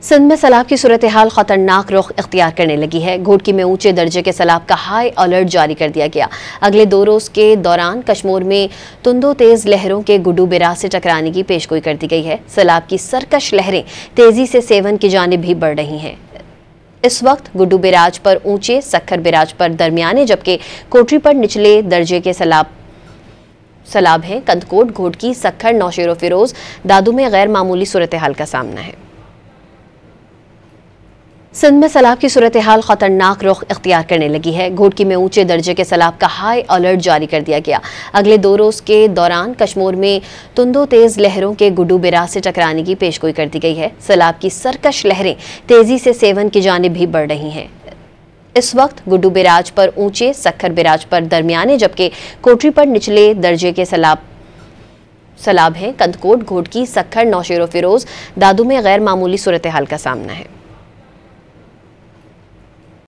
सिंध में सैलाब की सूरत हाल खतरनाक रुख इख्तियार करने लगी है। घोटकी में ऊंचे दर्जे के सैलाब का हाई अलर्ट जारी कर दिया गया। अगले 2 रोज के दौरान कश्मीर में तुंदो तेज लहरों के गुड्डू बिराज से टकराने की पेशगोई कर दी गई है। सैलाब की सरकश लहरें तेजी से सेवन की जानिब भी बढ़ रही हैं। इस वक्त गुड्डू बिराज पर ऊंचे, सक्खर बिराज पर दरमियाने, जबकि कोटरी पर निचले दर्जे के सैलाब हैं। कंदकोट, घोटकी, सक्खर, नौशेरो फिरोज, दादू में गैर मामूली सूरत हाल का सामना है। सिंध में सैलाब की सूरत हाल खतरनाक रुख इख्तियार करने लगी है। घोटकी में ऊंचे दर्जे के सैलाब का हाई अलर्ट जारी कर दिया गया। अगले 2 रोज के दौरान कश्मीर में तुंदो तेज लहरों के गुड्डू बिराज से टकराने की पेशगोई कर दी गई है। सैलाब की सरकश लहरें तेजी से सेवन की जानिब भी बढ़ रही हैं। इस वक्त गुड्डू बिराज पर ऊंचे, सक्खर बिराज पर दरमियाने, जबकि कोटरी पर निचले दर्जे के सैलाब हैं। कंदकोट, घोटकी, सक्खर, नौशेरो फिरोज, दादू में गैर मामूली सूरत हाल का सामना है।